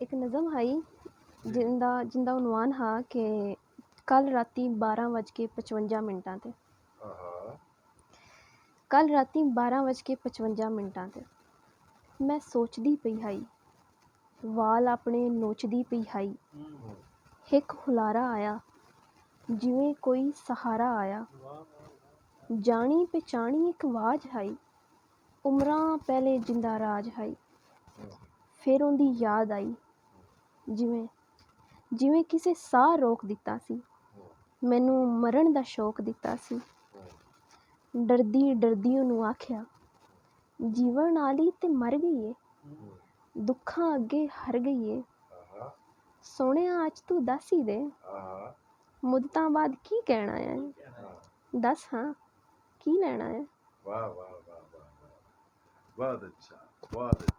एक नज़म आई जिंदा उनवान हा कि कल राती 12:55 ते कल राती 12:55 ते मैं सोचदी पई हाई वाल अपने नोचदी पई हाई हिक हुलारा आया जिवें कोई सहारा आया जानी पहचानी एक आवाज आई उमरां पहले जिंदा राज हाई फिर उंदी याद आई जिवें किसे साह रोक दिता सी मैनू मरण दा शौक दिता सी डरदी डरदी ओनू आख्या जीवन आली ते मर गई है दुखां अगे हर गई है सोहणिया अज तू दस ही दे मुद्दतां बाद की कहना है दस हाँ की लेना है। वाह वाह वाह वाह वाह, बहुत अच्छा बहुत अच्छा।